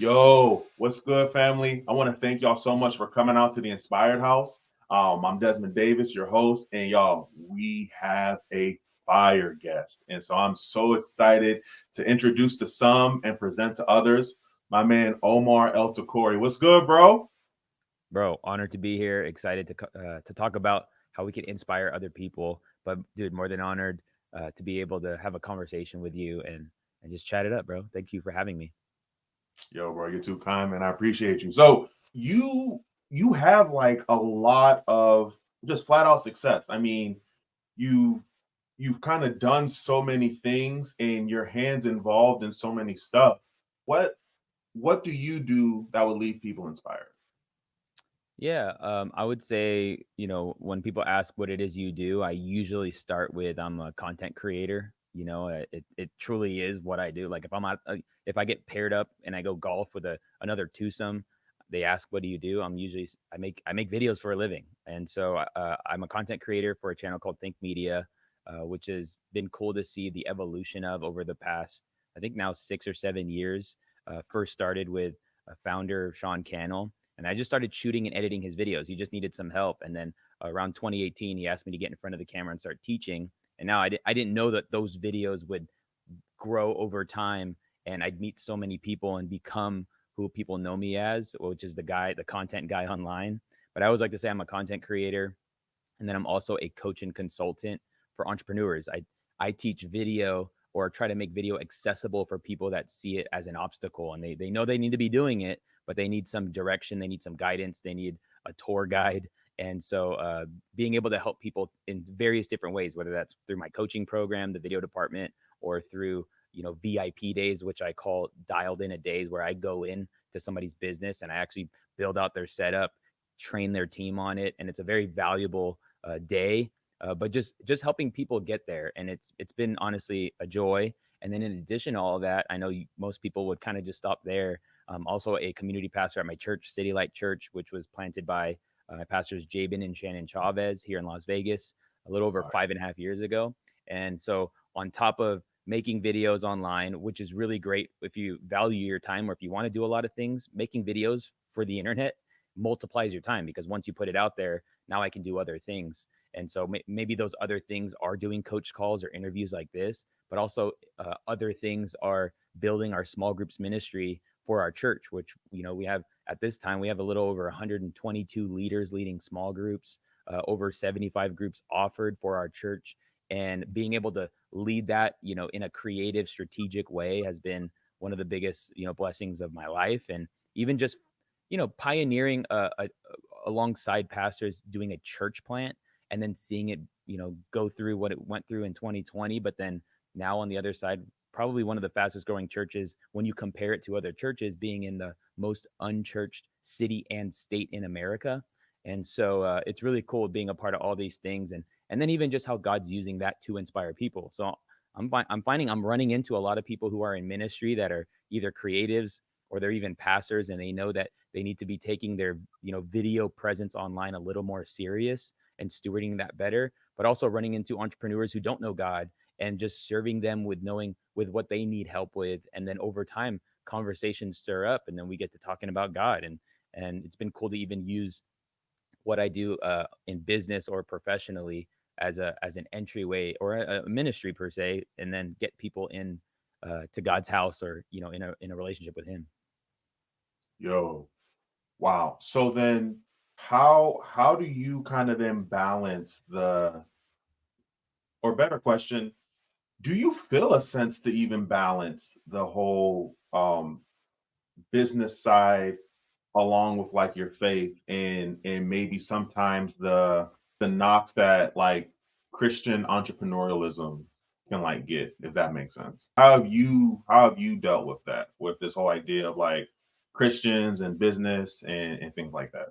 Yo, what's good, family? I want to thank y'all so much for coming out to the Inspired House. I'm Desmond Davis, your host, and y'all, we have a fire guest. And so I'm so excited to introduce to some and present to others my man Omar Eltakrori. What's good, bro? Bro, honored to be here. Excited to talk about how we can inspire other people. But dude, more than honored to be able to have a conversation with you and just chat it up, bro. Thank you for having me. Yo, bro, you're too kind, man. I appreciate you. So you have like a lot of just flat out success. I mean, you've you've kind of done so many things and your hands involved in so many stuff. What what do you do that would leave people inspired? Yeah, I would say, when people ask what it is you do, I usually start with I'm a content creator. It truly is what I do. Like if I get paired up and I go golf with another twosome, they ask what do you do? I make videos for a living, and so I'm a content creator for a channel called Think Media, which has been cool to see the evolution of over the past, I think now 6 or 7 years. First started with founder Sean Cannell, and I just started shooting and editing his videos. He just needed some help. And then around 2018, he asked me to get in front of the camera and start teaching. And now I didn't know that those videos would grow over time and I'd meet so many people and become who people know me as, which is the content guy online. But I always like to say I'm a content creator. And then I'm also a coach and consultant for entrepreneurs. I teach video or try to make video accessible for people that see it as an obstacle, and they know they need to be doing it, but they need some direction, they need some guidance, they need a tour guide. And so being able to help people in various different ways, whether that's through my coaching program, the video department, or through VIP days, which I call dialed in a days, where I go in to somebody's business and I actually build out their setup, train their team on it, and it's a very valuable day. But just helping people get there, and it's been honestly a joy. And then in addition to all of that, I know most people would kind of just stop there. Also a community pastor at my church, City Light Church, which was planted by my pastors Jabin and Shannon Chavez here in Las Vegas a little over All right. 5.5 years ago. And so on top of making videos online, which is really great if you value your time or if you want to do a lot of things, making videos for the internet multiplies your time, because once you put it out there, now I can do other things. And so maybe those other things are doing coach calls or interviews like this, but also other things are building our small groups ministry for our church, which, we have at this time, we have a little over 122 leaders leading small groups, over 75 groups offered for our church. And being able to lead that, in a creative, strategic way has been one of the biggest, blessings of my life. And even just, pioneering alongside pastors doing a church plant, and then seeing it, go through what it went through in 2020. But then now on the other side, probably one of the fastest growing churches when you compare it to other churches, being in the most unchurched city and state in America. And so it's really cool being a part of all these things, and then even just how God's using that to inspire people. So I'm finding I'm running into a lot of people who are in ministry that are either creatives or they're even pastors, and they know that they need to be taking their video presence online a little more serious and stewarding that better, but also running into entrepreneurs who don't know God and just serving them with knowing with what they need help with. And then over time, conversations stir up, and then we get to talking about God. And it's been cool to even use what I do in business or professionally as an entryway or a ministry per se, and then get people in to God's house, or in a relationship with Him. Yo, wow. So then how do you kind of then balance the, or better question, do you feel a sense to even balance the whole business side along with like your faith and maybe sometimes the knocks that like Christian entrepreneurialism can like get, if that makes sense? How have you dealt with that, with this whole idea of like Christians and business and things like that?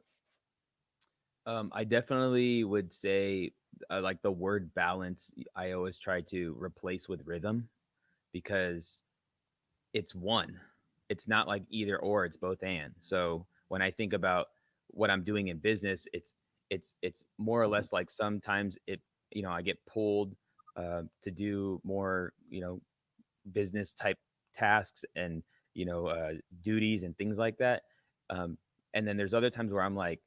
I definitely would say, like the word balance, I always try to replace with rhythm, because it's one. It's not like either or, it's both and. So when I think about what I'm doing in business, it's more or less like sometimes I get pulled to do more, business type tasks, and duties and things like that. Um, and then there's other times where I'm like,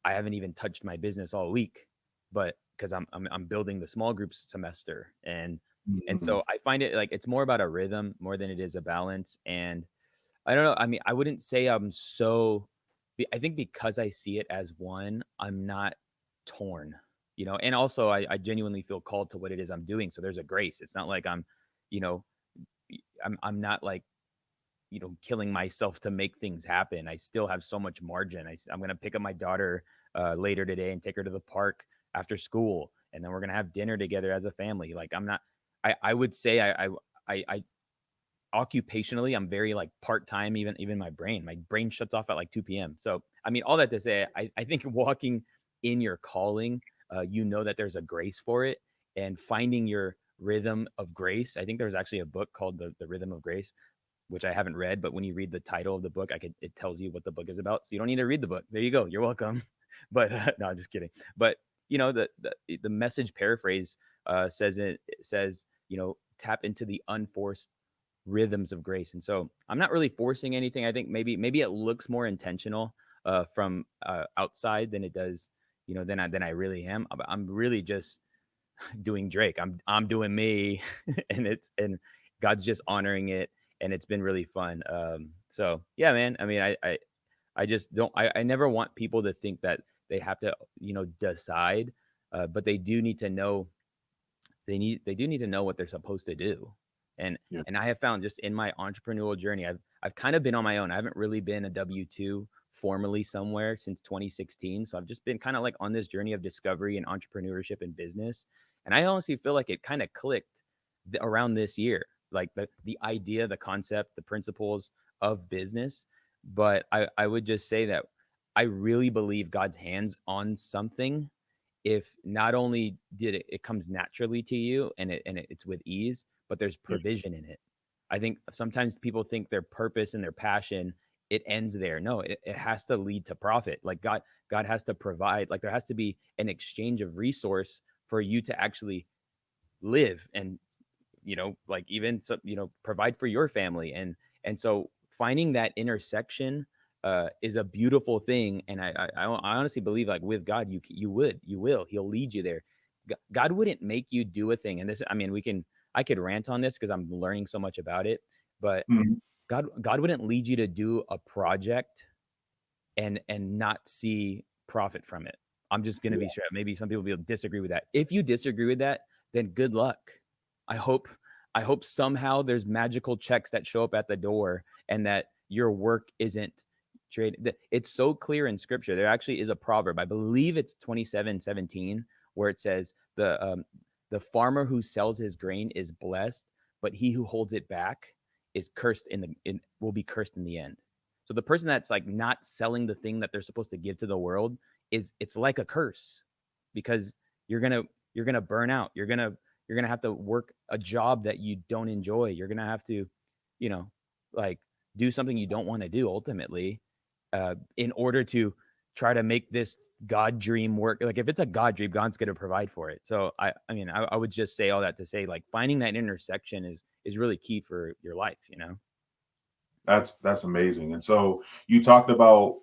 I haven't even touched my business all week, but because I'm building the small groups semester, and Mhm. so I find it like it's more about a rhythm more than it is a balance. And I don't know. I mean, I wouldn't say I'm so. I think because I see it as one, I'm not torn, And also, I genuinely feel called to what it is I'm doing. So there's a grace. It's not like you know, I'm not like killing myself to make things happen. I still have so much margin. I'm gonna pick up my daughter later today and take her to the park after school, and then we're gonna have dinner together as a family. Like I'm not. I would say I occupationally I'm very like part-time. Even my brain shuts off at like 2 p.m. So I mean, all that to say, I think walking in your calling, that there's a grace for it, and finding your rhythm of grace. I think there's actually a book called the Rhythm of Grace, which I haven't read, but when you read the title of the book, it tells you what the book is about. So you don't need to read the book. There you go. You're welcome. But no, just kidding. But the message paraphrase says tap into the unforced rhythms of grace. And so I'm not really forcing anything. I think maybe it looks more intentional from outside than it does, than I really am. I'm really just doing Drake. I'm doing me, and God's just honoring it, and it's been really fun. So yeah, man. I mean, I just don't. I never want people to think that they have to decide, but they do need to know. They do need to know what they're supposed to do, and Yeah. and I have found just in my entrepreneurial journey, I've kind of been on my own. I haven't really been a W-2 formally somewhere since 2016. So I've just been kind of like on this journey of discovery and entrepreneurship and business. And I honestly feel like it kind of clicked around this year, like the idea, the concept, the principles of business. But I would just say that I really believe God's hands on something if not only did it comes naturally to you and it's with ease, but there's Yeah. provision in it. I think sometimes people think their purpose and their passion it ends there. No, it has to lead to profit. Like God has to provide. Like there has to be an exchange of resource for you to actually live and like even so, provide for your family. And so finding that intersection is a beautiful thing. And I honestly believe like with God, you will, he'll lead you there. God wouldn't make you do a thing. And this, I mean, I could rant on this because I'm learning so much about it, but Mhm. God wouldn't lead you to do a project and not see profit from it. I'm just gonna Yeah. be straight. Maybe some people will disagree with that. If you disagree with that, then good luck. I hope I hope somehow there's magical checks that show up at the door and that your work isn't traded. It's so clear in scripture. There actually is a proverb. I believe it's 27:17 where it says the farmer who sells his grain is blessed, but he who holds it back is cursed will be cursed in the end. So the person that's like not selling the thing that they're supposed to give to the world it's like a curse because you're gonna you're gonna burn out. You're gonna have to work a job that you don't enjoy. You're gonna have to, you know, like do something you don't want to do ultimately, in order to try to make this God dream work. Like if it's a God dream, God's gonna provide for it. So I mean, I would just say all that to say like finding that intersection is really key for your life. That's amazing. And so you talked about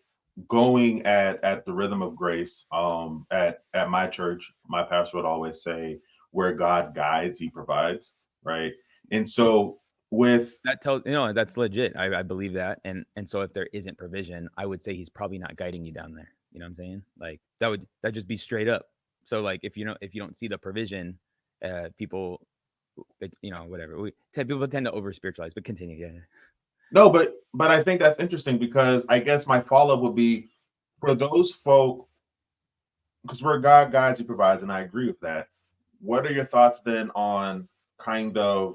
going at the rhythm of grace. At my church, my pastor would always say, "Where God guides, He provides." Right. And so with That tells that's legit. I believe that, and so if there isn't provision, I would say he's probably not guiding you down there. You know what I'm saying? Like that just be straight up. So like if you don't see the provision, people, whatever. People tend to over spiritualize, but continue. Yeah. no, but I think that's interesting because I guess my follow up would be for those folk because where God guides, He provides, and I agree with that. What are your thoughts then on kind of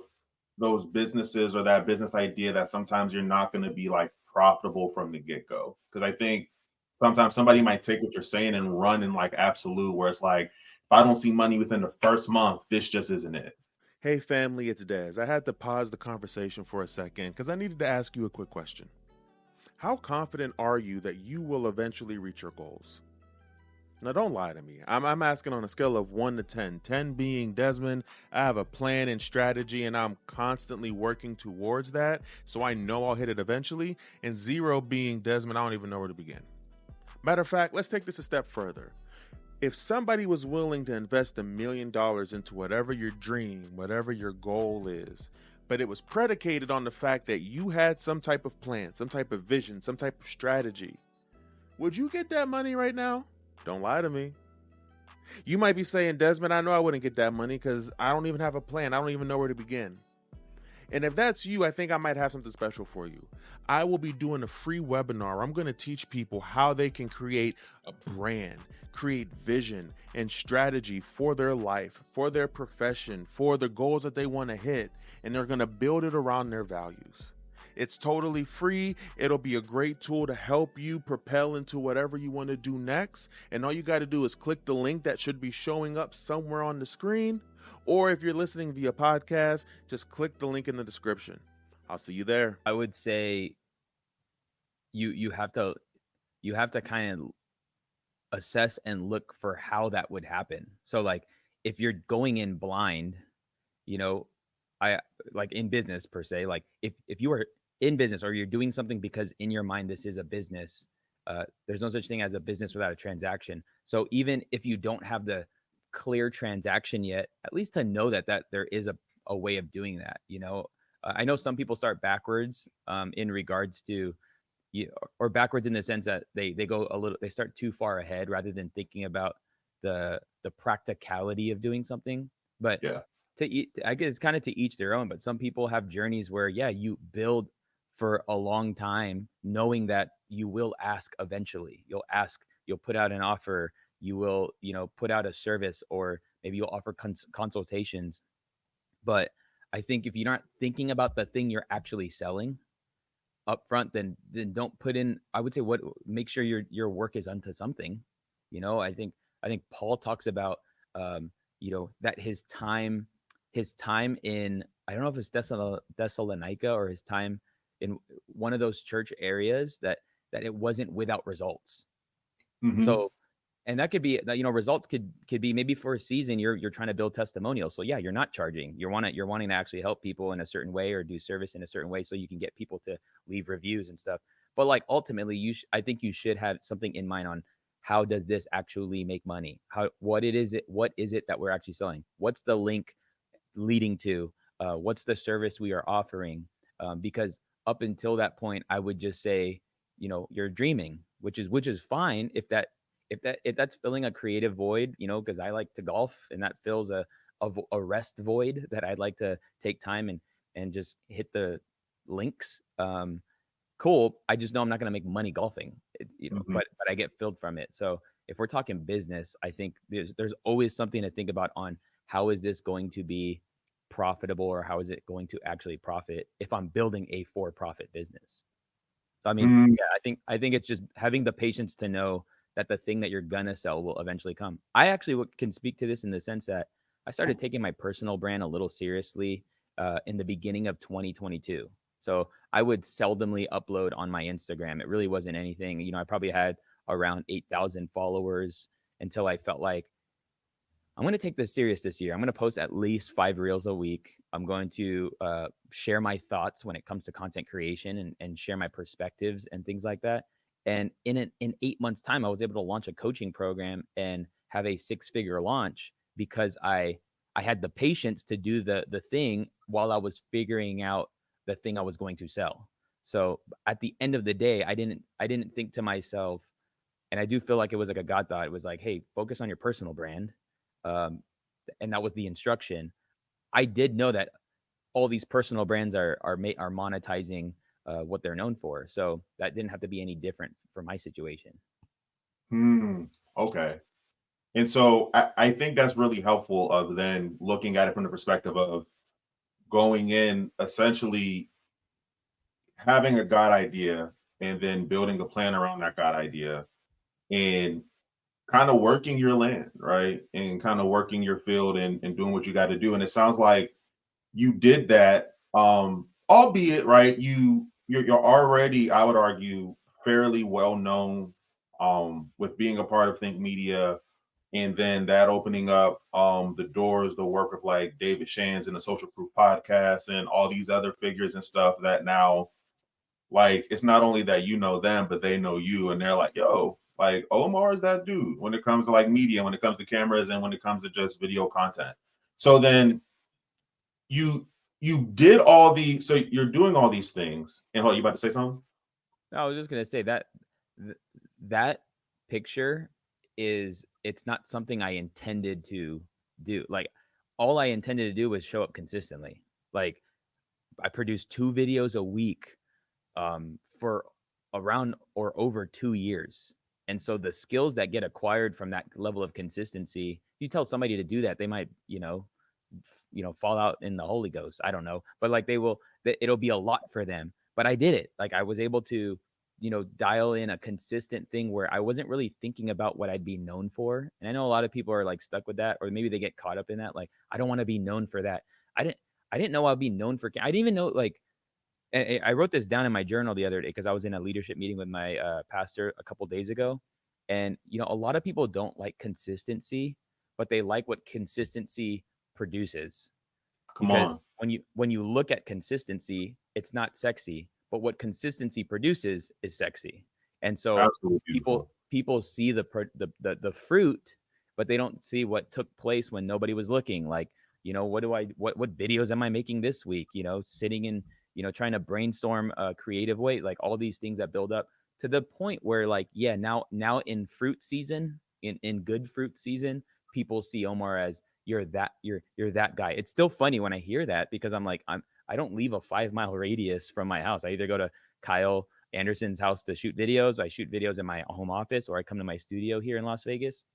those businesses or that business idea that sometimes you're not going to be like profitable from the get go? Because I think sometimes somebody might take what you're saying and run in like absolute, where it's like, if I don't see money within the first month, this just isn't it. Hey, family, it's Des. I had to pause the conversation for a second because I needed to ask you a quick question. How confident are you that you will eventually reach your goals? Now, don't lie to me. I'm asking on a scale of 1 to 10. 10 being Desmond, I have a plan and strategy, and I'm constantly working towards that, so I know I'll hit it eventually. And 0 being Desmond, I don't even know where to begin. Matter of fact, let's take this a step further. If somebody was willing to invest $1 million into whatever your dream, whatever your goal is, but it was predicated on the fact that you had some type of plan, some type of vision, some type of strategy, would you get that money right now? Don't lie to me. You might be saying, Desmond, I know I wouldn't get that money because I don't even have a plan. I don't even know where to begin. And if that's you, I think I might have something special for you. I will be doing a free webinar. I'm going to teach people how they can create a brand, create vision and strategy for their life, for their profession, for the goals that they want to hit, and they're going to build it around their values. It's totally free. It'll be a great tool to help you propel into whatever you want to do next. And all you got to do is click the link that should be showing up somewhere on the screen. Or if you're listening via podcast, just click the link in the description. I'll see you there. I would say you have to kind of assess and look for how that would happen. So like if you're going in blind, you know, I like in business per se, like if you are in business or you're doing something because in your mind this is a business, there's no such thing as a business without a transaction. So even if you don't have the clear transaction yet, at least to know that there is a way of doing that, you know. I know some people start backwards in regards to or backwards in the sense that they go a little, they start too far ahead rather than thinking about the practicality of doing something. But Yeah. I guess it's kind of to each their own, but some people have journeys where, yeah, you build for a long time, knowing that you will ask eventually. You'll ask, you'll put out an offer, you will, you know, put out a service, or maybe you'll offer consultations. But I think if you're not thinking about the thing you're actually selling up front, then don't put in, I would say, what, make sure your work is unto something. You know, I think Paul talks about, you know, that his time in, I don't know if it's Thessalonica or his time in one of those church areas, that it wasn't without results. Mhm. So, and that could be, you know, results could be maybe for a season you're trying to build testimonials. So yeah, you're not charging. You're wanting to actually help people in a certain way or do service in a certain way so you can get people to leave reviews and stuff. But like ultimately, I think you should have something in mind on how does this actually make money? What is it that we're actually selling? What's the link leading to? What's the service we are offering? Because up until that point, I would just say, you know, you're dreaming, which is fine if that's filling a creative void, you know, because I like to golf and that fills a rest void that I'd like to take time and just hit the links. Cool. I just know I'm not going to make money golfing, you know, Mhm. but I get filled from it. So if we're talking business, I think there's always something to think about on how is this going to be profitable, or how is it going to actually profit if I'm building a for-profit business. So, I mean, Mm. yeah, I think it's just having the patience to know that the thing that you're gonna sell will eventually come. I actually can speak to this in the sense that I started taking my personal brand a little seriously in the beginning of 2022. So I would seldomly upload on my Instagram. It really wasn't anything. You know, I probably had around 8,000 followers until I felt like I'm going to take this serious this year. I'm going to post at least 5 reels a week. I'm going to share my thoughts when it comes to content creation and share my perspectives and things like that. And in 8 months' time, I was able to launch a coaching program and have a 6-figure launch because I had the patience to do the thing while I was figuring out the thing I was going to sell. So at the end of the day, I didn't think to myself, and I do feel like it was like a God thought. It was like, hey, focus on your personal brand. Um, and that was the instruction. I did know that all these personal brands are monetizing what they're known for. So that didn't have to be any different for my situation. Okay. And so I think that's really helpful of then looking at it from the perspective of going in, essentially having a God idea and then building a plan around that God idea and kind of working your land, right? And kind of working your field and doing what you got to do. And it sounds like you did that, albeit right, you're already, I would argue, fairly well known with being a part of Think Media, and then that opening up the doors, the work of like David Shands and the Social Proof podcast and all these other figures and stuff that now, like, it's not only that you know them, but they know you, and they're like, yo, like Omar is that dude when it comes to like media, when it comes to cameras, and when it comes to just video content. So then you did all the, so you're doing all these things, and hold, you about to say something? No, I was just gonna say that that picture it's not something I intended to do. Like all I intended to do was show up consistently. Like I produced 2 videos a week for around or over 2 years. And so the skills that get acquired from that level of consistency, you tell somebody to do that, they might, fall out in the Holy Ghost. I don't know, but like it'll be a lot for them. But I did it. Like I was able to, dial in a consistent thing where I wasn't really thinking about what I'd be known for. And I know a lot of people are like stuck with that, or maybe they get caught up in that. Like, I don't want to be known for that. I didn't know I'd be known for, I didn't even know, like, and I wrote this down in my journal the other day because I was in a leadership meeting with my pastor a couple days ago. And, a lot of people don't like consistency, but they like what consistency produces. Come Because on. when you look at consistency, it's not sexy, but what consistency produces is sexy. And so Absolutely beautiful. people see the fruit, but they don't see what took place when nobody was looking. Like, what videos am I making this week? Sitting in, trying to brainstorm a creative way, like all these things that build up to the point where, like, yeah, now in fruit season, in good fruit season, people see Omar as you're that guy. It's still funny when I hear that because I'm like, I don't leave a 5-mile radius from my house. I either go to Kyle Anderson's house to shoot videos. I shoot videos in my home office, or I come to my studio here in Las Vegas.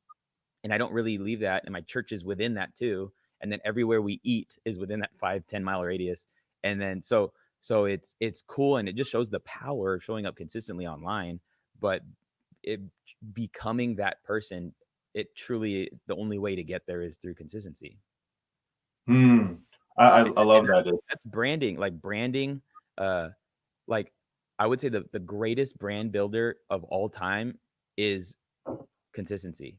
And I don't really leave that. And my church is within that too. And then everywhere we eat is within that 5-10 mile radius. And then so it's cool, and it just shows the power of showing up consistently online. But it becoming that person, it truly, the only way to get there is through consistency. Hmm. I love And that. that's branding. Like branding, like I would say the greatest brand builder of all time is consistency.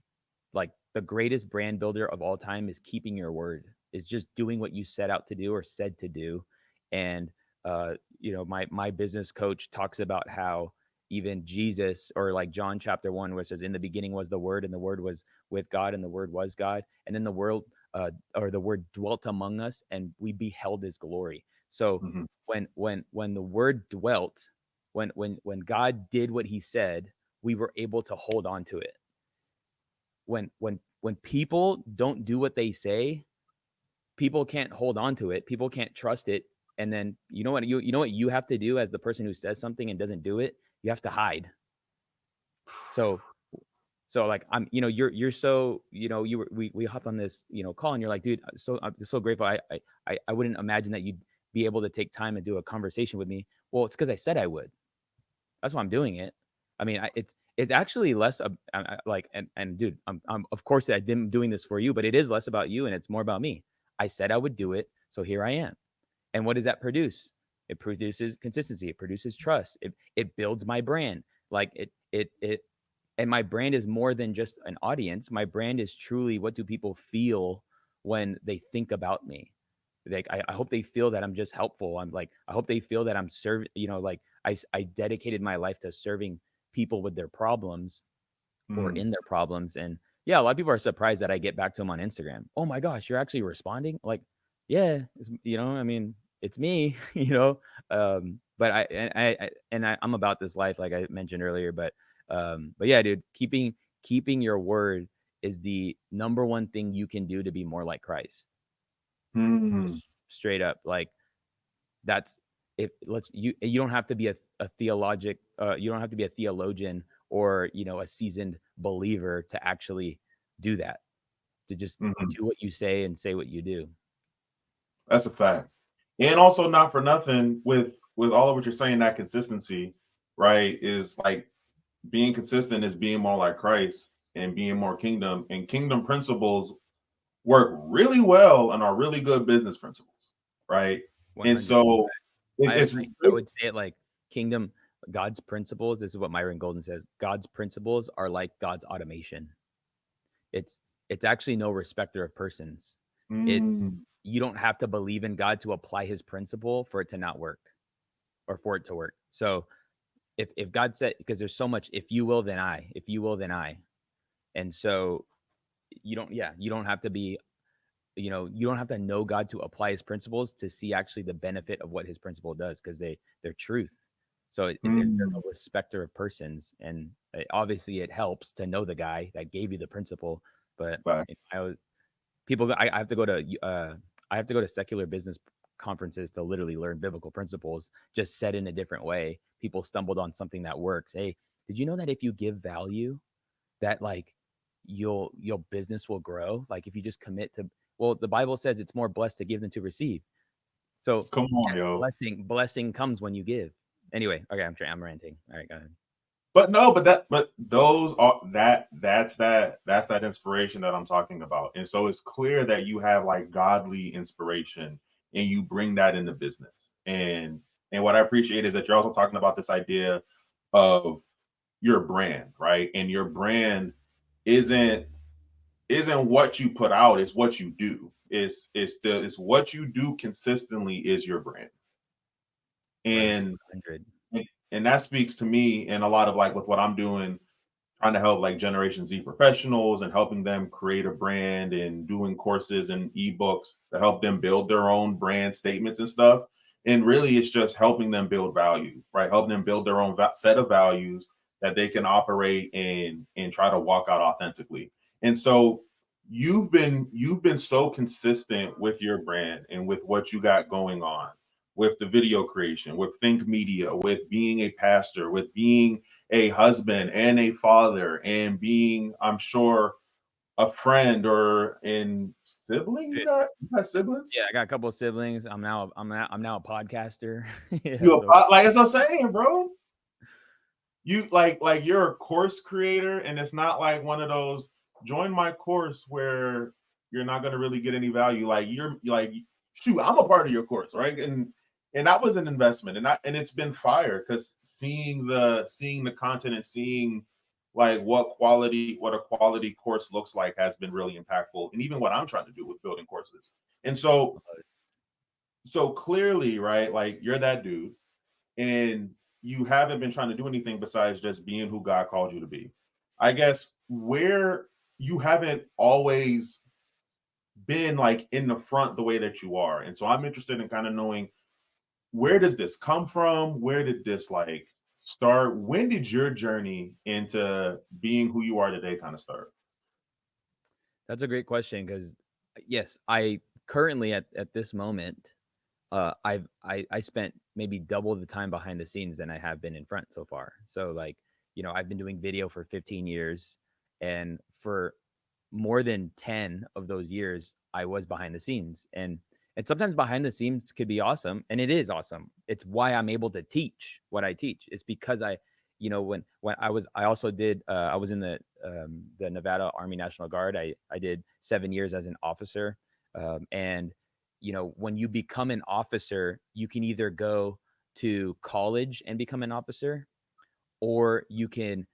Like the greatest brand builder of all time is keeping your word, is just doing what you set out to do or said to do. And my business coach talks about how even Jesus, or like John chapter 1, where it says, in the beginning was the word, and the word was with God, and the word was God, and then the word dwelt among us, and we beheld his glory. So Mhm. when the word dwelt, when God did what he said, we were able to hold on to it. When people don't do what they say, people can't hold on to it. People can't trust it. And then you know what you have to do as the person who says something and doesn't do it? You have to hide. So like you're so we hopped on this call, and you're like, dude, I'm so grateful. I wouldn't imagine that you'd be able to take time and do a conversation with me. Well, it's because I said I would. That's why I'm doing it. I mean, it's actually less like, and dude, I'm of course I'm doing this for you, but it is less about you and it's more about me. I said I would do it, so here I am. And what does that produce? It produces consistency. It produces trust. It builds my brand. Like it and my brand is more than just an audience. My brand is truly, what do people feel when they think about me? Like I hope they feel that I'm just helpful. I'm like, I hope they feel that I'm serving, like I dedicated my life to serving people with their problems or Mm. in their problems. And yeah, a lot of people are surprised that I get back to them on Instagram. Oh my gosh, you're actually responding? Like, yeah, I mean, it's me, but I'm about this life, like I mentioned earlier. But yeah, dude, keeping your word is the number one thing you can do to be more like Christ. Mm. Straight up. Like that's, if let's you don't have to be a theologic, you don't have to be a theologian or a seasoned believer to actually do that, to just Mhm. do what you say and say what you do. That's a fact. And also, not for nothing, with all of what you're saying, that consistency, right, is like being consistent is being more like Christ and being more kingdom. And kingdom principles work really well and are really good business principles, right? And 100. so I it's would say it like kingdom. God's principles, this is what Myron Golden says, God's principles are like God's automation. It's it's actually no respecter of persons. It's Mm, you don't have to believe in God to apply his principle for it to not work or for it to work. So if God said, because there's so much, if you will, then I, if you will, then I. And so you don't have to be, you don't have to know God to apply his principles to see actually the benefit of what his principle does, because they're truth. So they're no mm, respecter of persons. And obviously it helps to know the guy that gave you the principle. But fact. I was, people, I have to go to, I have to go to secular business conferences to literally learn biblical principles, just said in a different way. People stumbled on something that works. Hey, did you know that if you give value, that like your business will grow? Like if you just commit to, well, the Bible says it's more blessed to give than to receive. So Come on, yes, yo. blessing comes when you give. Anyway, okay, I'm ranting. All right, go ahead. But no, but those are that's that inspiration that I'm talking about. And so it's clear that you have like godly inspiration and you bring that into business. And what I appreciate is that you're also talking about this idea of your brand, right? And your brand isn't isn't what you put out, it's what you do. It's what you do consistently is your brand. Right, And 100. and that speaks to me and a lot of like with what I'm doing, trying to help like Generation Z professionals and helping them create a brand and doing courses and ebooks to help them build their own brand statements and stuff. And really, it's just helping them build value, right? Helping them build their own set of values that they can operate and try to walk out authentically. And so you've been so consistent with your brand and with what you got going on, with the video creation, with Think Media, with being a pastor, with being a husband and a father, and being, I'm sure, a friend or in sibling. You got siblings? Yeah, I got a couple of siblings. I'm now a podcaster. Yeah, You so like as I'm saying, bro. You like you're a course creator, and it's not like one of those join my course where you're not gonna really get any value. Like you're like shoot, I'm a part of your course, right? And that was an investment, and it's been fire because seeing the content and seeing like what a quality course looks like has been really impactful, and even what I'm trying to do with building courses. And so clearly, right, like you're that dude, and you haven't been trying to do anything besides just being who God called you to be. I guess where you haven't always been like in the front the way that you are. And so I'm interested in kind of knowing, where does this come from? Where did this like start? When did your journey into being who you are today kind of start? that's a great question, because yes, I currently at this moment, I spent maybe double the time behind the scenes than I have been in front so far. So like, I've been doing video for 15 years, and for more than 10 of those years I was behind the scenes. And sometimes behind the scenes could be awesome, and it is awesome. It's why I'm able to teach what I teach. It's because when I also did I was in the Nevada Army National Guard. I did 7 years as an officer. And when you become an officer, you can either go to college and become an officer, or you can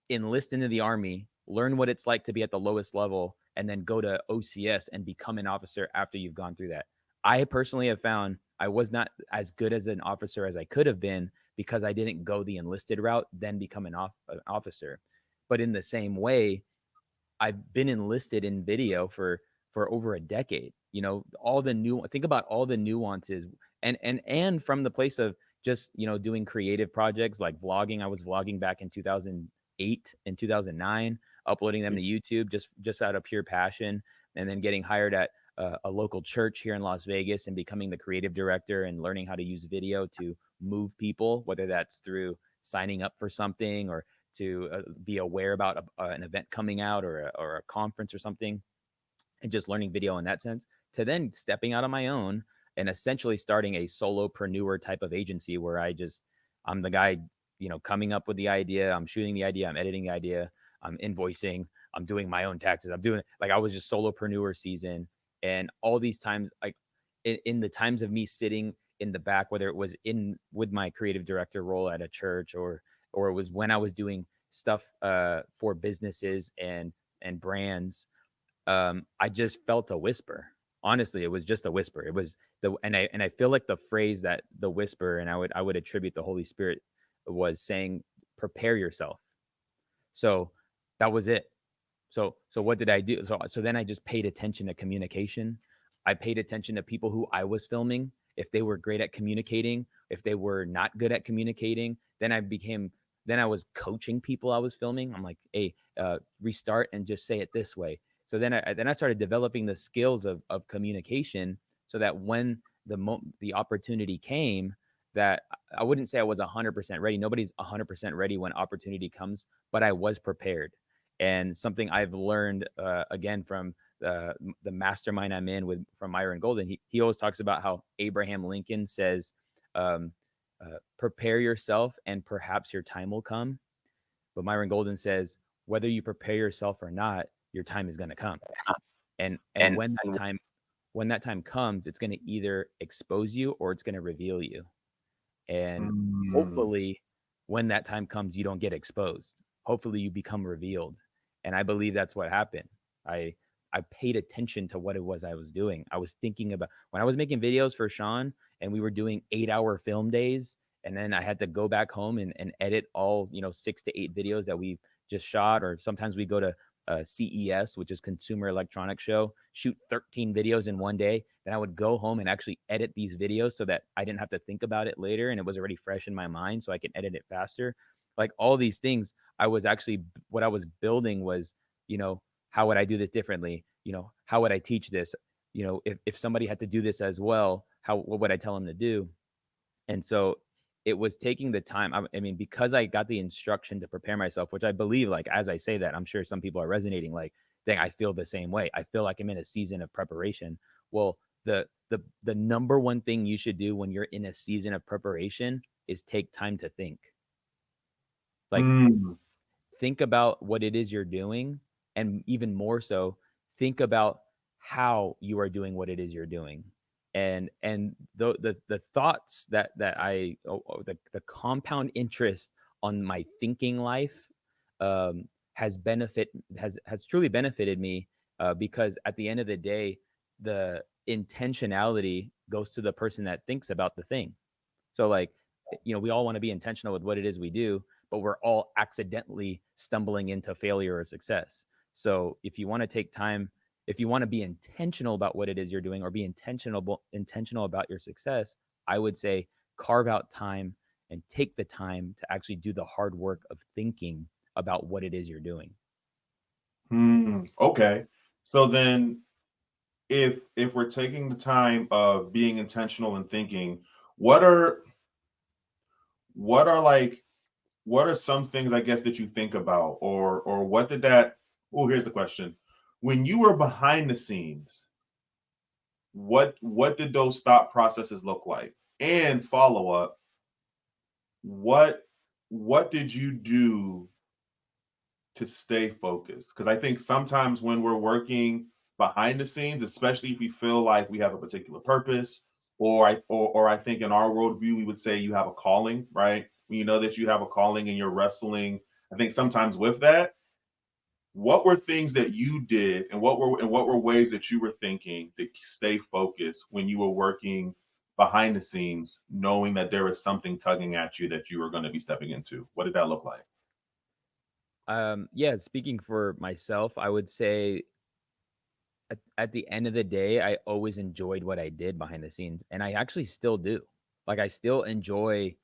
enlist into the army, learn what it's like to be at the lowest level, and then go to OCS and become an officer after you've gone through that. I personally have found I was not as good as an officer as I could have been because I didn't go the enlisted route, then become an officer. But in the same way, I've been enlisted in video for over a decade. All the new think about all the nuances, and from the place of just doing creative projects like vlogging. I was vlogging back in 2008 and 2009, uploading them to YouTube just out of pure passion, and then getting hired at a local church here in Las Vegas and becoming the creative director and learning how to use video to move people, whether that's through signing up for something or to be aware about an event coming out, or a conference or something, and just learning video in that sense, to then stepping out on my own and essentially starting a solopreneur type of agency where I'm the guy, coming up with the idea, I'm shooting the idea, I'm editing the idea, I'm invoicing, I'm doing my own taxes, I'm doing like I was just solopreneur season. And all these times, like in the times of me sitting in the back, whether it was in with my creative director role at a church, or it was when I was doing stuff for businesses and brands. I just felt a whisper. Honestly, it was just a whisper. It was and I feel like the phrase that the whisper, and I would attribute the Holy Spirit was saying, prepare yourself. So that was it. So what did I do? So then I just paid attention to communication. I paid attention to people who I was filming. If they were great at communicating, if they were not good at communicating, then I was coaching people I was filming. I'm like, hey, restart and just say it this way. So then I started developing the skills of communication, so that when the opportunity came, that I wouldn't say I was 100% ready. Nobody's 100% ready when opportunity comes, but I was prepared. And something I've learned again from the mastermind I'm in from Myron Golden, he always talks about how Abraham Lincoln says, um, prepare yourself and perhaps your time will come. But Myron Golden says, whether you prepare yourself or not, your time is going to come. And when that time comes, it's going to either expose you or it's going to reveal you. And hopefully when that time comes, you don't get exposed. Hopefully you become revealed. And I believe that's what happened. I paid attention to what it was I was doing. I was thinking about when I was making videos for Sean and we were doing 8-hour film days. And then I had to go back home and edit all, 6 to 8 videos that we just shot. Or sometimes we go to CES, which is Consumer Electronics Show, shoot 13 videos in one day. Then I would go home and actually edit these videos so that I didn't have to think about it later. And it was already fresh in my mind so I can edit it faster. Like all these things, what I was building was, how would I do this differently? How would I teach this? If somebody had to do this as well, what would I tell them to do? And so it was taking the time. I mean, because I got the instruction to prepare myself, which I believe, like, as I say that, I'm sure some people are resonating, like, dang, I feel the same way. I feel like I'm in a season of preparation. Well, the number one thing you should do when you're in a season of preparation is take time to think. Like, think about what it is you're doing, and even more so, think about how you are doing what it is you're doing. And the thoughts that the compound interest on my thinking life has truly benefited me, because at the end of the day, the intentionality goes to the person that thinks about the thing. So, like, we all want to be intentional with what it is we do, but we're all accidentally stumbling into failure or success. So if you want to take time, if you want to be intentional about what it is you're doing, or be intentional about your success, I would say carve out time and take the time to actually do the hard work of thinking about what it is you're doing. Okay. So then if we're taking the time of being intentional and thinking, what are like what are some things, I guess, that you think about, or what did that here's the question. When you were behind the scenes, what did those thought processes look like? And follow up, what did you do to stay focused? Because I think sometimes when we're working behind the scenes, especially if we feel like we have a particular purpose, or I think in our worldview we would say you have a calling, right? When you know that you have a calling and you're wrestling, I think sometimes with that, what were things that you did, and what were ways that you were thinking to stay focused when you were working behind the scenes, knowing that there was something tugging at you that you were going to be stepping into? What did that look like? Yeah, speaking for myself, I would say at the end of the day, I always enjoyed what I did behind the scenes, and I actually still do. Like, I still enjoy,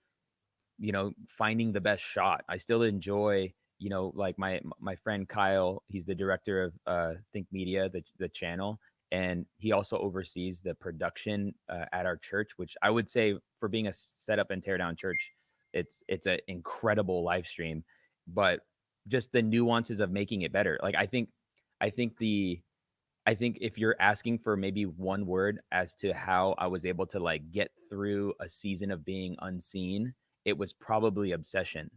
finding the best shot. I still enjoy, like my friend Kyle, he's the director of Think Media, the channel, and he also oversees the production at our church, which I would say, for being a set up and tear down church, it's an incredible live stream. But just the nuances of making it better. Like, I think if you're asking for maybe one word as to how I was able to, like, get through a season of being unseen, it was probably obsession.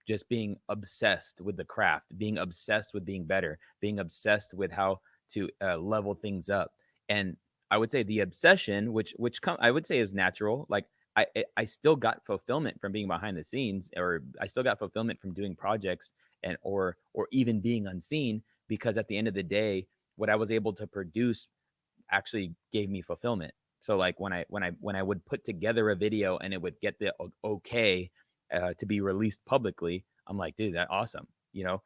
Just being obsessed with the craft, being obsessed with being better, being obsessed with how to level things up. And I would say the obsession, I would say is natural. Like I still got fulfillment from being behind the scenes, or I still got fulfillment from doing projects and or even being unseen, because at the end of the day, what I was able to produce actually gave me fulfillment. So like when I would put together a video and it would get the okay to be released publicly, I'm like, dude, that's awesome. You know,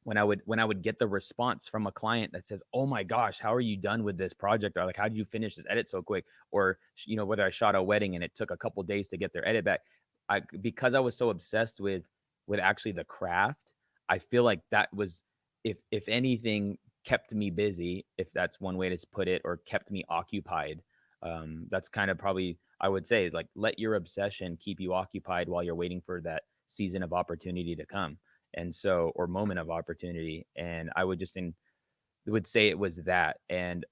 when I would get the response from a client that says, "Oh my gosh, how are you done with this project?" Or like, "How did you finish this edit so quick?" Or whether I shot a wedding and it took a couple days to get their edit back, because I was so obsessed with actually the craft, I feel like that was, if anything, kept me busy, if that's one way to put it, or kept me occupied. That's kind of probably, I would say, like, let your obsession keep you occupied while you're waiting for that season of opportunity to come. And so, or moment of opportunity. And I would would say it was that. A-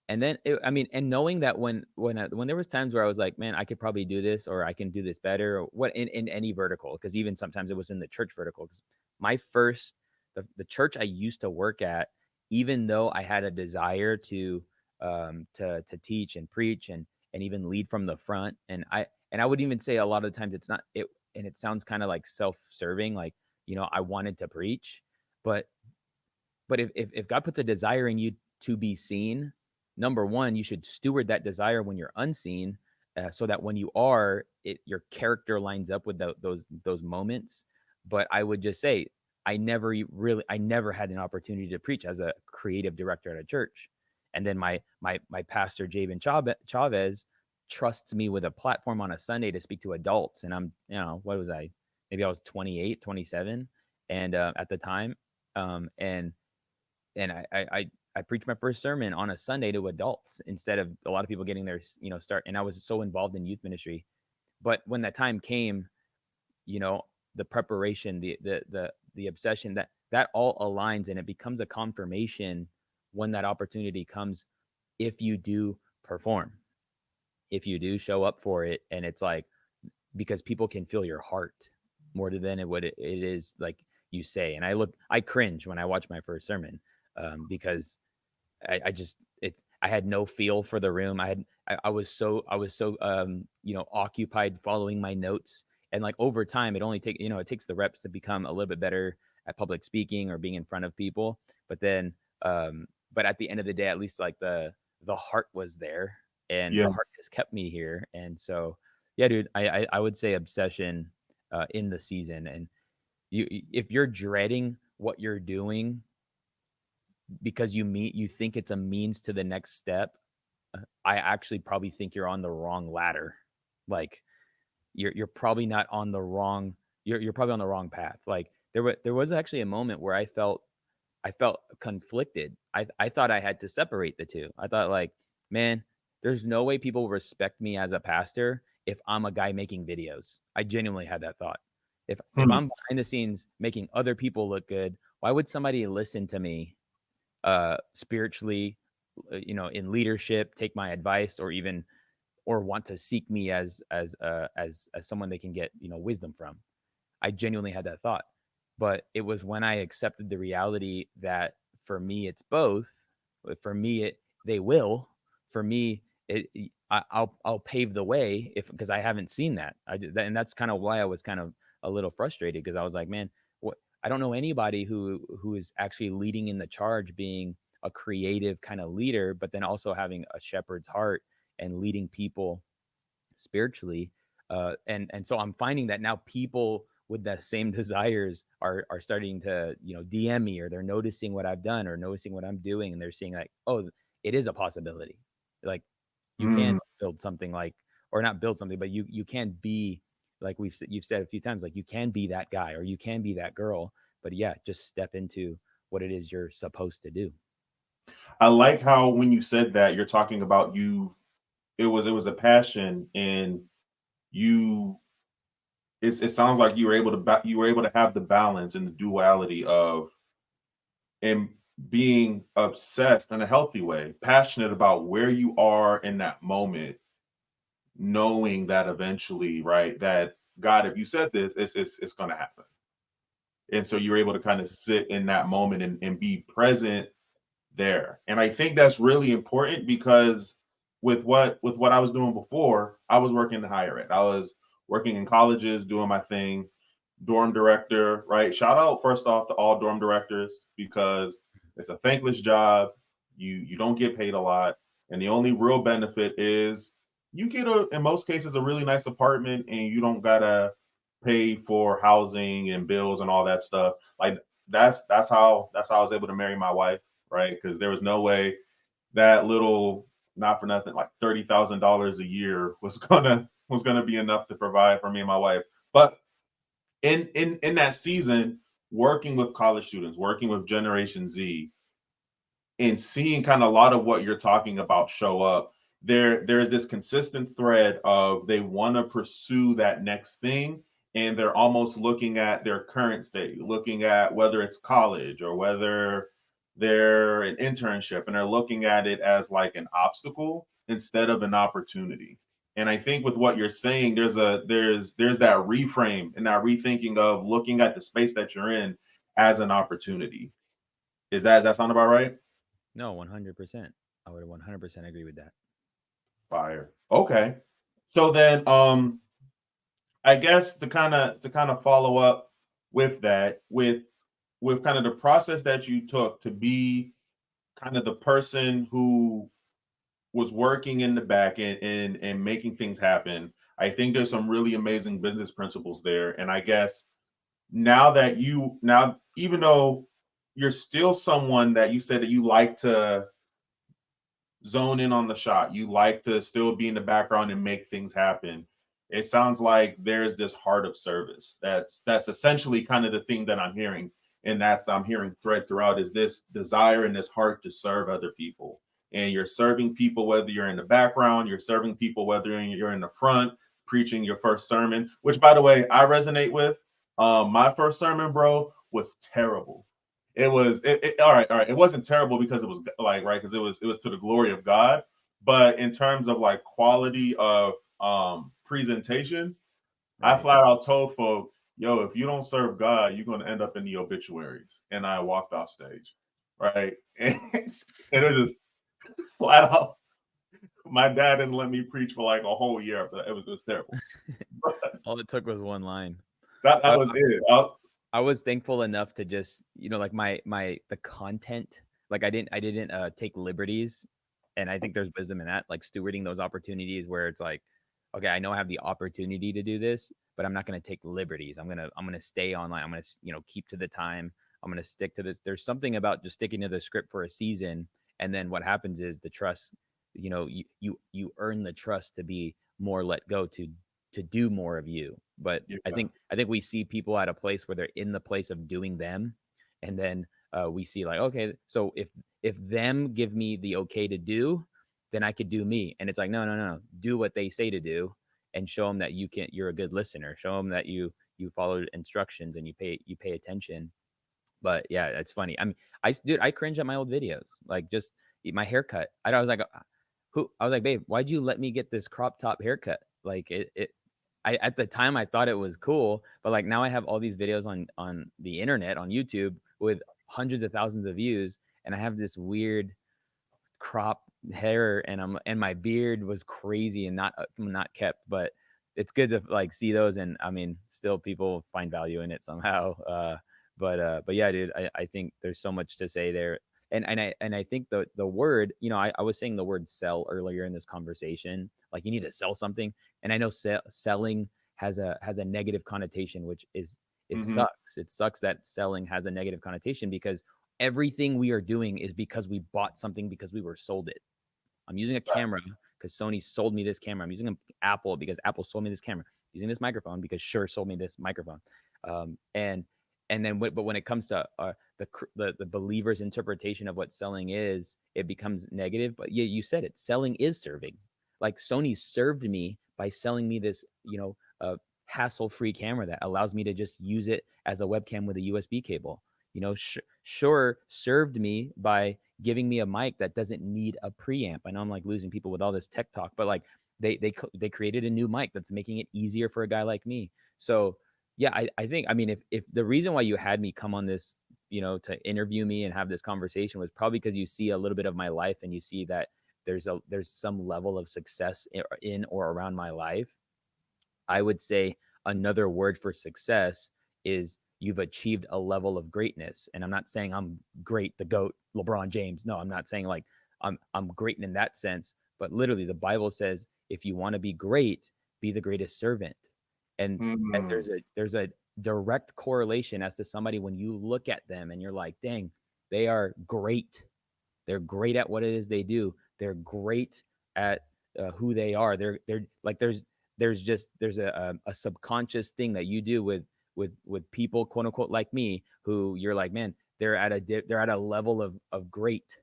and then I mean, and knowing that when there was times where I was like, man, I could probably do this, or I can do this better, or what, in any vertical, because even sometimes it was in the church vertical. Because my first the church I used to work at, even though I had a desire to teach and preach and even lead from the front, and I would even say a lot of the times it's not it, and it sounds kind of like self-serving, like, I wanted to preach, but if God puts a desire in you to be seen, number one, you should steward that desire when you're unseen, so that when you are, your character lines up with those moments. But I would just say, I never had an opportunity to preach as a creative director at a church. And then my pastor, Javen Chavez, trusts me with a platform on a Sunday to speak to adults. And I'm, what was I? Maybe I was 28, 27, and at the time, and I preached my first sermon on a Sunday to adults, instead of a lot of people getting their start. And I was so involved in youth ministry, but when that time came, you know, the preparation, the obsession, that all aligns, and it becomes a confirmation when that opportunity comes. If you do perform, if you do show up for it, and it's like, because people can feel your heart more than it is like you say. And I cringe when I watch my first sermon, because I just, I had no feel for the room. I was so occupied following my notes. And like over time, it takes the reps to become a little bit better at public speaking or being in front of people. But then, but at the end of the day, at least like the heart was there, and Yeah. the heart has kept me here. And so, yeah, dude, I would say obsession in the season. And if you're dreading what you're doing because you think it's a means to the next step, I actually probably think you're on the wrong ladder. Like, you're probably not on the wrong, you're probably on the wrong path. Like, there was actually a moment where I felt conflicted. I thought I had to separate the two. I thought, like, man, there's no way people respect me as a pastor if I'm a guy making videos. I genuinely had that thought. If Hmm. I'm behind the scenes making other people look good, why would somebody listen to me spiritually, in leadership, take my advice, or want to seek me as someone they can get wisdom from? I genuinely had that thought. But it was when I accepted the reality that for me it's both. For me, they will. For me, I'll pave the way, if because I haven't seen that. And that's kind of why I was kind of a little frustrated, because I was like, man, what, I don't know anybody who is actually leading in the charge, being a creative kind of leader, but then also having a shepherd's heart and leading people spiritually. And so I'm finding that now people with the same desires are starting to DM me, or they're noticing what I've done, or noticing what I'm doing, and they're seeing like, oh, it is a possibility. Like, you Mm. can build something, like, or not build something, but you can be, like you've said a few times, like, you can be that guy, or you can be that girl. But yeah, just step into what it is you're supposed to do. I like how when you said that, you're talking about you. It was a passion, and you. It sounds like you were able to have the balance and the duality of, and being obsessed in a healthy way, passionate about where you are in that moment, knowing that eventually, right, that God, if you said this, it's going to happen. And so you're able to kind of sit in that moment and be present there. And I think that's really important because with what I was doing before, I was working in higher ed. I was working in colleges, doing my thing, dorm director, right? Shout out first off to all dorm directors because it's a thankless job. You don't get paid a lot, and the only real benefit is you get a in most cases a really nice apartment and you don't gotta pay for housing and bills and all that stuff. Like that's how I was able to marry my wife, right? Because there was no way that little not for nothing like $30,000 a year was gonna be enough to provide for me and my wife. But in that season, working with college students, working with Generation Z, and seeing kind of a lot of what you're talking about show up, there's this consistent thread of they want to pursue that next thing, and they're almost looking at their current state, looking at whether it's college or whether they're an internship, and they're looking at it as like an obstacle instead of an opportunity. And I think with what you're saying, there's that reframe and that rethinking of looking at the space that you're in as an opportunity. Does that sound about right? No, 100%. I would 100% agree with that. Fire. Okay. So then I guess to kind of follow up with that, with kind of the process that you took to be kind of the person who was working in the back and making things happen. I think there's some really amazing business principles there. And I guess now even though you're still someone that you said that you like to zone in on the shot. You like to still be in the background and make things happen. It sounds like there's this heart of service. That's essentially kind of the thing that I'm hearing, and that's I'm hearing thread throughout is this desire and this heart to serve other people. And you're serving people whether you're in the background, you're serving people whether you're in the front, preaching your first sermon, which by the way I resonate with. My first sermon, bro, was terrible. All right. It wasn't terrible because it was like right because it was to the glory of God. But in terms of like quality of presentation, I Right. flat out told folk, yo, if you don't serve God, you're gonna end up in the obituaries. And I walked off stage. Right. And it was just flat out. My dad didn't let me preach for like a whole year, but it was terrible. All it took was one line. That I, was it. I was thankful enough to just, like the content, like I didn't take liberties. And I think there's wisdom in that, like stewarding those opportunities where it's like, okay, I know I have the opportunity to do this, but I'm not going to take liberties. I'm going to stay online. I'm going to, keep to the time. I'm going to stick to this. There's something about just sticking to the script for a season. And then what happens is the trust, you earn the trust to be more let go, to do more of you. But Yeah. I think we see people at a place where they're in the place of doing them, and then we see like, okay, so if them give me the okay to do, then I could do me. And it's like, no, no, no, do what they say to do, and show them that you're a good listener. Show them that you follow instructions and you pay attention. But yeah, it's funny. I mean, I cringe at my old videos, like just my haircut. I was like, I was like, babe, why'd you let me get this crop top haircut? Like I at the time I thought it was cool, but like now I have all these videos on the internet on YouTube with hundreds of thousands of views, and I have this weird crop hair, and my beard was crazy and not kept, but it's good to like see those, and I mean, still people find value in it somehow. But yeah, dude, I think there's so much to say there. And I think the word, I was saying the word sell earlier in this conversation, like you need to sell something. And I know selling has a negative connotation, which it Mhm. sucks. It sucks that selling has a negative connotation because everything we are doing is because we bought something because we were sold it. I'm using a camera because Sony sold me this camera. I'm using an Apple because Apple sold me this camera. I'm using this microphone because Shure sold me this microphone. And then, but when it comes to the believer's interpretation of what selling is, it becomes negative. But yeah, you said it. Selling is serving. Like Sony served me by selling me this, hassle-free camera that allows me to just use it as a webcam with a USB cable. Shure served me by giving me a mic that doesn't need a preamp. I know I'm like losing people with all this tech talk, but like they created a new mic that's making it easier for a guy like me. So yeah, I think, I mean, if the reason why you had me come on this to interview me and have this conversation was probably because you see a little bit of my life and you see that there's some level of success in or around my life. I would say another word for success is you've achieved a level of greatness. And I'm not saying I'm great, the GOAT, LeBron James. No, I'm not saying like I'm great in that sense, but literally the Bible says if you want to be great, be the greatest servant. And Mm. there's a direct correlation as to somebody when you look at them and you're like, dang, they are great. They're great at what it is they do. They're great at who they are. They're like there's a subconscious thing that you do with people, quote unquote, like me, who you're like, man, they're at a level of great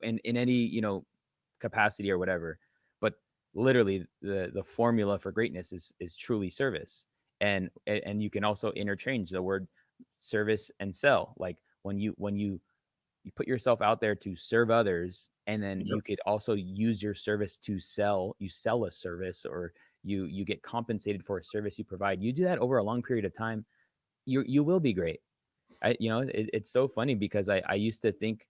in any capacity or whatever. But literally, the formula for greatness is truly service, and you can also interchange the word service and sell. Like when you put yourself out there to serve others, and then Yep. you could also use your service to sell a service, or you get compensated for a service you provide. You do that over a long period of time, you will be great. It's so funny because I used to think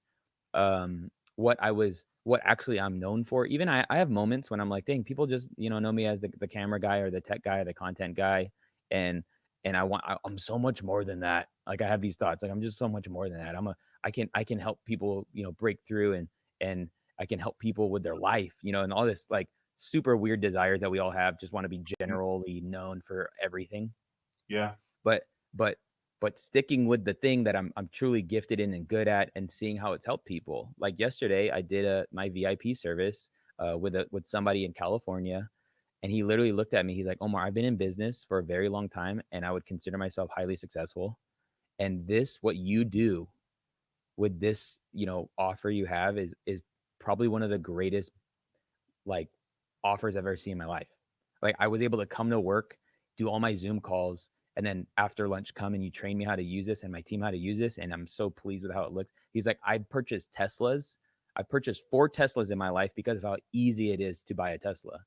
what actually I'm known for. Even I have moments when I'm like, dang, people just know me as the camera guy or the tech guy or the content guy, and I'm so much more than that. Like I have these thoughts, like I'm just so much more than that. I can help people break through, and I can help people with their life, and all this like super weird desires that we all have. Just want to be Mm. generally known for everything. Yeah. but but but sticking with the thing that I'm truly gifted in and good at, and seeing how it's helped people. Like yesterday I did my VIP service with somebody in California, and he literally looked at me. He's like, Omar, I've been in business for a very long time and I would consider myself highly successful, and this, what you do with this offer you have, is probably one of the greatest like offers I've ever seen in my life. Like I was able to come to work, do all my Zoom calls, and then after lunch come and you train me how to use this and my team how to use this, and I'm so pleased with how it looks. He's like, I purchased Teslas. I purchased 4 Teslas in my life because of how easy it is to buy a Tesla.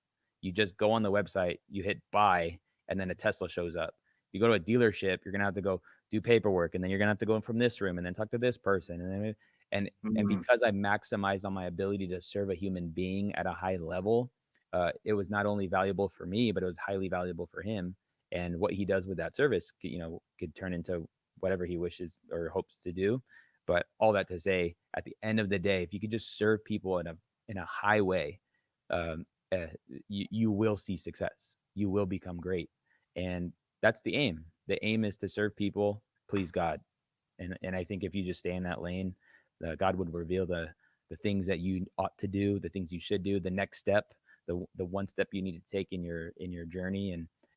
You just go on the website, you hit buy, and then a Tesla shows up. You go to a dealership, you're gonna have to go do paperwork, and then you're gonna have to go in from this room and then talk to this person, and then and Mm. because I maximized on my ability to serve a human being at a high level, it was not only valuable for me, but it was highly valuable for him. And what he does with that service, could turn into whatever he wishes or hopes to do. But all that to say, at the end of the day, if you could just serve people in a high way, um, you will see success. You will become great, and that's the aim. The aim is to serve people, please God, and I think if you just stay in that lane, God would reveal the things that you ought to do, the things you should do, the next step, the one step you need to take in your journey,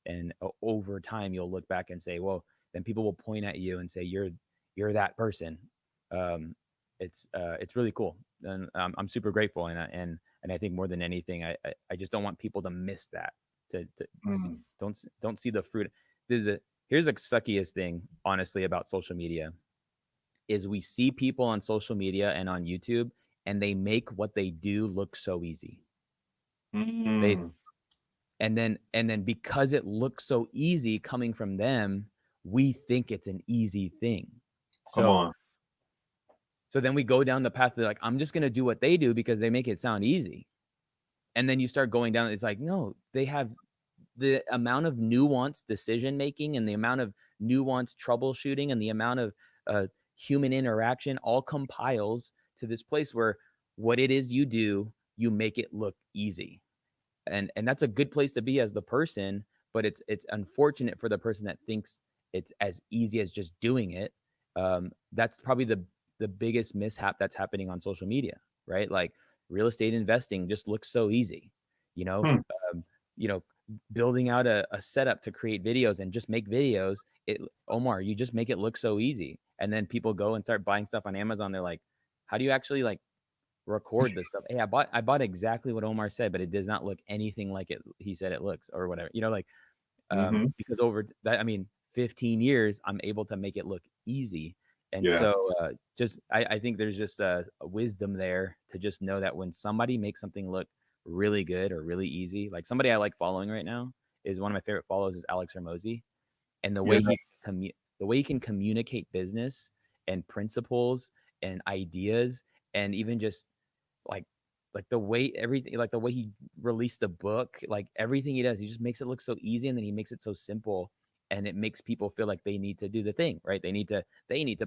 and over time you'll look back and say, well, then people will point at you and say you're that person. Um, it's really cool, and I'm super grateful, and I think more than anything, I just don't want people to miss that. To see, Mm. don't see the fruit. Here's the suckiest thing, honestly, about social media is we see people on social media and on YouTube, and they make what they do look so easy. They Mm. and then because it looks so easy coming from them, we think it's an easy thing. Come So on. so then we go down the path of like, I'm just gonna do what they do because they make it sound easy. And then you start going down, it's like, no, they have the amount of nuanced decision making and the amount of nuanced troubleshooting and the amount of human interaction all compiles to this place where what it is you do, you make it look easy. And that's a good place to be as the person, but it's unfortunate for the person that thinks it's as easy as just doing it. That's probably the biggest mishap that's happening on social media, right? Like real estate investing just looks so easy, you know. Hmm. Um, you know, building out a setup to create videos and just make videos. Omar, you just make it look so easy, and then people go and start buying stuff on Amazon. They're like, how do you actually like record this stuff? Hey, I bought exactly what Omar said, but it does not look anything like it he said it looks, or whatever. Like Mm-hmm. because over that, I mean, 15 years, I'm able to make it look easy. And Yeah. so just I think there's just a wisdom there to just know that when somebody makes something look really good or really easy, like somebody I like following right now is one of my favorite follows is Alex Hermosi, and Yeah. the way he can communicate business and principles and ideas, and even just like the way everything, like the way he released the book, like everything he does, he just makes it look so easy, and then he makes it so simple, and it makes people feel like they need to do the thing, right? They need to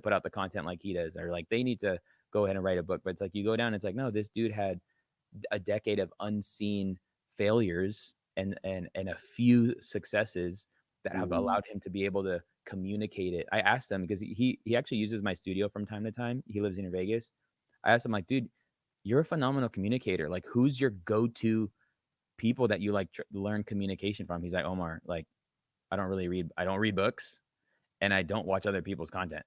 put out the content like he does, or like they need to go ahead and write a book. But it's like you go down, it's like, no, this dude had a decade of unseen failures and a few successes that have allowed him to be able to communicate it. I asked him, because he actually uses my studio from time to time. He lives in Vegas. I asked him, like, dude, you're a phenomenal communicator. Like, who's your go-to people that you like learn communication from? He's like, Omar, like, I don't read books, and I don't watch other people's content.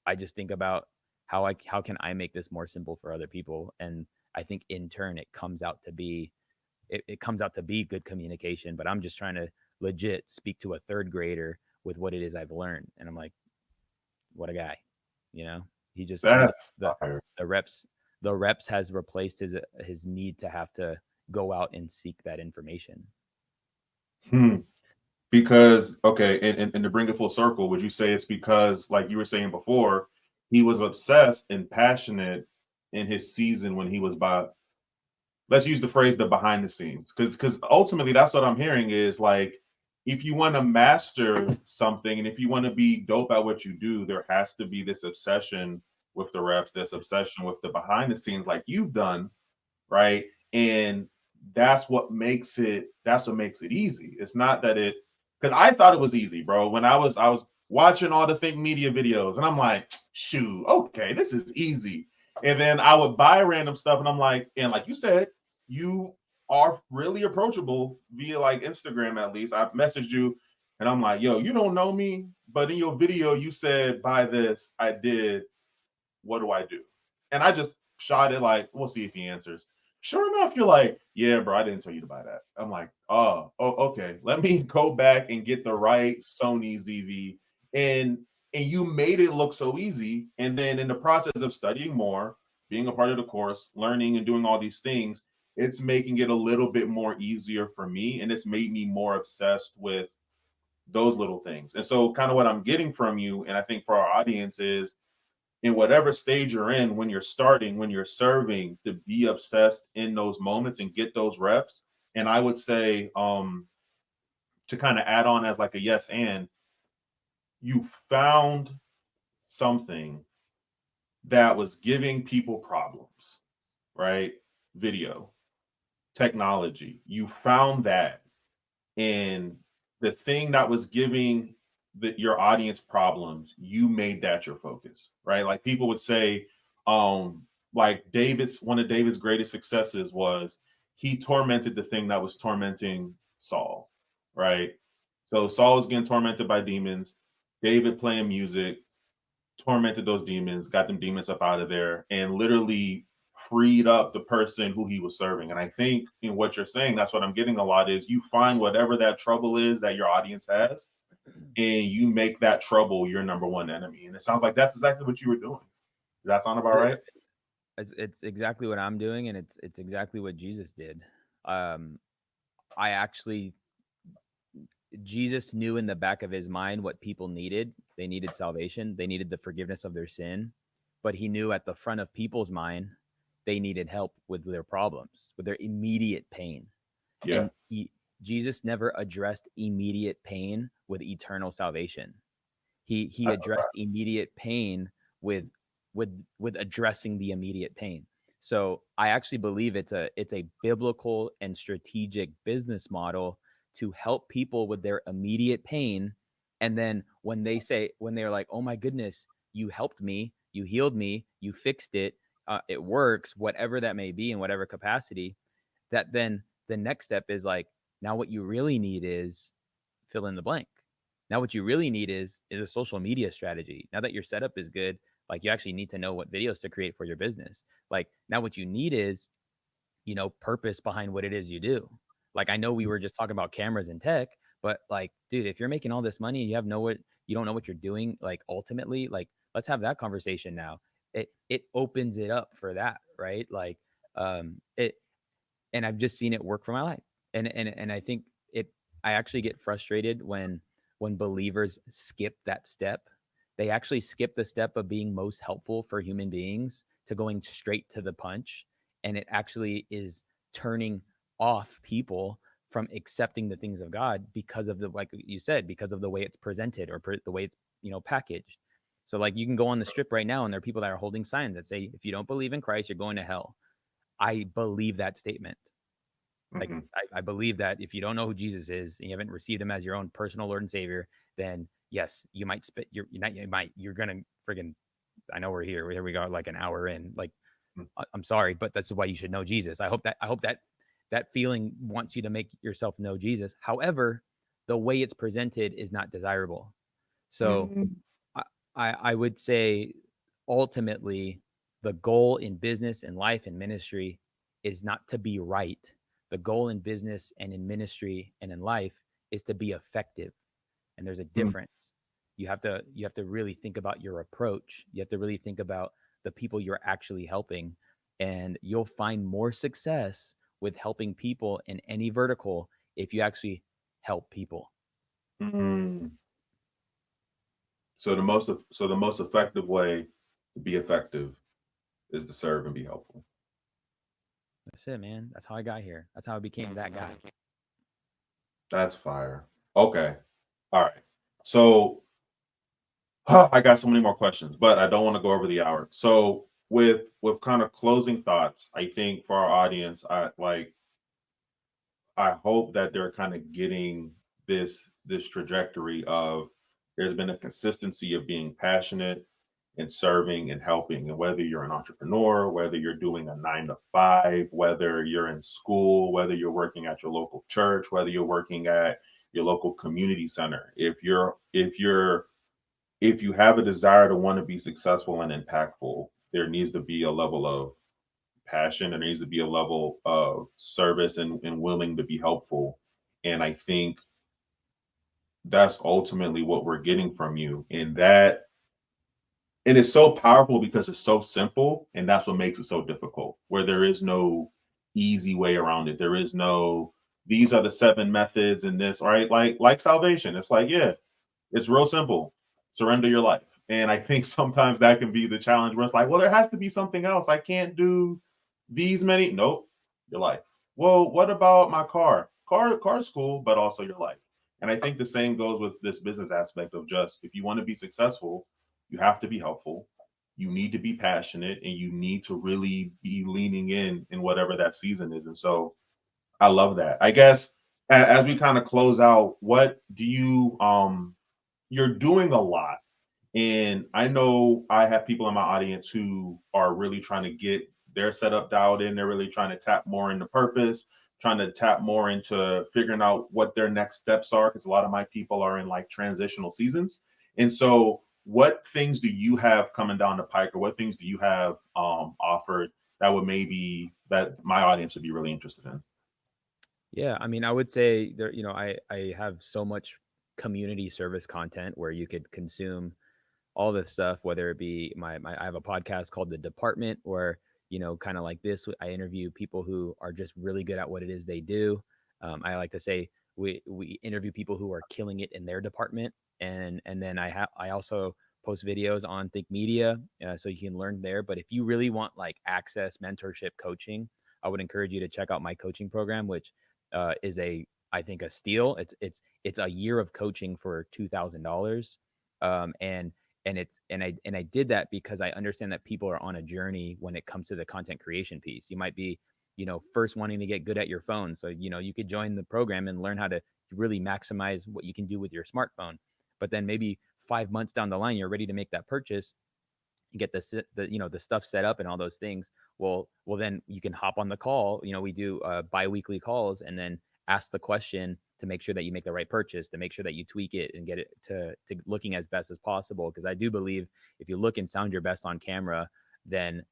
I just think about how can I make this more simple for other people? And I think in turn it comes out to be good communication. But I'm just trying to legit speak to a third grader with what it is I've learned. And I'm like, what a guy, you know? He just That's the fire. the reps has replaced his need to have to go out and seek that information. Because okay, and to bring it full circle, would you say it's because, like you were saying before, he was obsessed and passionate in his season when he was by, let's use the phrase, the behind the scenes, because ultimately that's what I'm hearing is like, if you want to master something and if you want to be dope at what you do, there has to be this obsession with the reps, this obsession with the behind the scenes, like you've done, right? And that's what makes it easy. It's not that it, because I thought it was easy, bro. When I was watching all the Think Media videos, and I'm like, shoot, okay, this is easy. And then I would buy random stuff, and I'm like, and like you said, you are really approachable via like Instagram, at least. I messaged you, and I'm like, yo, you don't know me, but in your video, you said buy this. I did. What do I do? And I just shot it like, we'll see if he answers. Sure enough, you're like, yeah, bro, I didn't tell you to buy that. I'm like, oh, okay. Let me go back and get the right Sony ZV. And you made it look so easy. And then in the process of studying more, being a part of the course, learning and doing all these things, it's making it a little bit more easier for me. And it's made me more obsessed with those little things. And so kind of what I'm getting from you, and I think for our audience is, in whatever stage you're in, when you're starting, when you're serving, to be obsessed in those moments and get those reps. And I would say, to kind of add on as like a yes, and you found something that was giving people problems, right? Video, technology. You found that, and the thing that was giving your audience problems, you made that your focus, right? Like people would say, like one of David's greatest successes was he tormented the thing that was tormenting Saul, right? So Saul was getting tormented by demons. David playing music tormented those demons, got them demons up out of there, and literally freed up the person who he was serving. And I think in what you're saying, that's what I'm getting a lot is you find whatever that trouble is that your audience has, and you make that trouble your number one enemy. And it sounds like that's exactly what you were doing. Does that sound about right? It's exactly what I'm doing, and it's exactly what Jesus did. I actually Jesus knew in the back of his mind what people needed. They needed salvation. They needed the forgiveness of their sin. But he knew at the front of people's mind, they needed help with their problems, with their immediate pain. Yeah. And Jesus never addressed immediate pain with eternal salvation. He That's addressed immediate pain with addressing the immediate pain. So I actually believe it's a biblical and strategic business model to help people with their immediate pain. And then when they're like, oh my goodness, you helped me, you healed me, you fixed it, it works, whatever that may be in whatever capacity, that then the next step is like, now what you really need is fill in the blank. Now what you really need is a social media strategy. Now that your setup is good, like you actually need to know what videos to create for your business. Like now what you need is, purpose behind what it is you do. Like I know we were just talking about cameras and tech, but like, dude, if you're making all this money, you don't know what you're doing, like ultimately, like let's have that conversation now. It opens it up for that, right? Like it and I've just seen it work for my life. And I think I actually get frustrated when believers skip that step they actually skip the step of being most helpful for human beings to going straight to the punch. And it actually is turning off people from accepting the things of God because of the, like you said, because of the way it's presented or the way it's, packaged. So like you can go on the strip right now and there are people that are holding signs that say, if you don't believe in Christ, you're going to hell. I believe that statement. Like Hmm. I believe that if you don't know who Jesus is and you haven't received him as your own personal Lord and Savior, then yes, you might spit. You're gonna friggin'. I know we're here. Here we go, like an hour in. Like I'm sorry, but that's why you should know Jesus. I hope that feeling wants you to make yourself know Jesus. However, the way it's presented is not desirable. So Hmm. I would say ultimately the goal in business and life and ministry is not to be right. The goal in business and in ministry and in life is to be effective. And there's a difference. You have to really think about your approach. You have to really think about the people you're actually helping. And you'll find more success with helping people in any vertical if you actually help people. Hmm. So the most effective way to be effective is to serve and be helpful. That's it, man. That's how I got here. That's how I became that guy. That's fire. Okay. All right. So I got so many more questions, but I don't want to go over the hour. So with kind of closing thoughts, I think for our audience, I hope that they're kind of getting this trajectory of there's been a consistency of being passionate and serving and helping. And whether you're an entrepreneur, whether you're doing a 9 to 5, whether you're in school, whether you're working at your local church, whether you're working at your local community center, if you have a desire to want to be successful and impactful, there needs to be a level of passion. There needs to be a level of service and willing to be helpful. And I think that's ultimately what we're getting from you. And it's so powerful because it's so simple. And that's what makes it so difficult, where there is no easy way around it. There is no, these are the 7 methods in this, right? Like salvation. It's like, yeah, it's real simple. Surrender your life. And I think sometimes that can be the challenge where it's like, well, there has to be something else. I can't do these many. Nope, your life. Well, what about my car? Car's cool, but also your life. And I think the same goes with this business aspect of just if you want to be successful, you have to be helpful. You need to be passionate and you need to really be leaning in whatever that season is. And so I love that. I guess as we kind of close out, what do you you're doing a lot. And I know I have people in my audience who are really trying to get their setup dialed in. They're really trying to tap more into purpose, trying to tap more into figuring out what their next steps are. Because a lot of my people are in like transitional seasons. And so, what things do you have coming down the pike, or what things do you have offered that would maybe that my audience would be really interested in? Yeah, I mean, I would say there, I have so much community service content where you could consume all this stuff, whether it be I have a podcast called The Department where, kind of like this, I interview people who are just really good at what it is they do. I like to say we interview people who are killing it in their department. And then I also post videos on Think Media, so you can learn there. But if you really want like access, mentorship, coaching, I would encourage you to check out my coaching program, which is I think a steal. It's a year of coaching for $2,000. And I did that because I understand that people are on a journey when it comes to the content creation piece. You might be, first wanting to get good at your phone. So, you could join the program and learn how to really maximize what you can do with your smartphone. But then maybe 5 months down the line, you're ready to make that purchase, get the stuff set up and all those things. Well then you can hop on the call. We do bi-weekly calls and then ask the question to make sure that you make the right purchase, to make sure that you tweak it and get it to looking as best as possible. Because I do believe if you look and sound your best on camera, then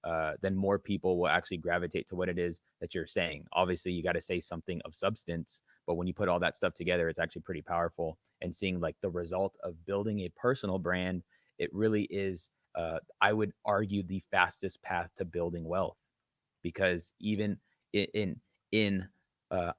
more people will actually gravitate to what it is that you're saying. Obviously you got to say something of substance, but when you put all that stuff together, it's actually pretty powerful. And seeing like the result of building a personal brand, it really is, I would argue, the fastest path to building wealth. Because even in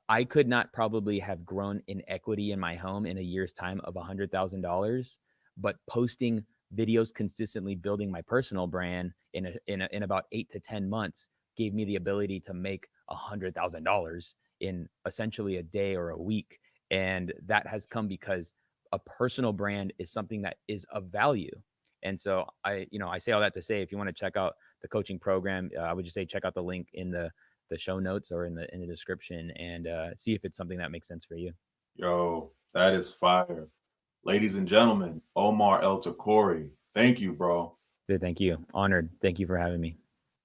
I could not probably have grown in equity in my home in a year's time of $100,000, but posting videos consistently building my personal brand in about 8 to 10 months gave me the ability to make $100,000 in essentially a day or a week. And that has come because a personal brand is something that is of value. And so I say all that to say, if you want to check out the coaching program, I would just say check out the link in the show notes or in the description, and see if it's something that makes sense for you. Yo, that is fire. Ladies and gentlemen, Omar Eltakrori. Thank you, bro. Thank you. Honored. Thank you for having me.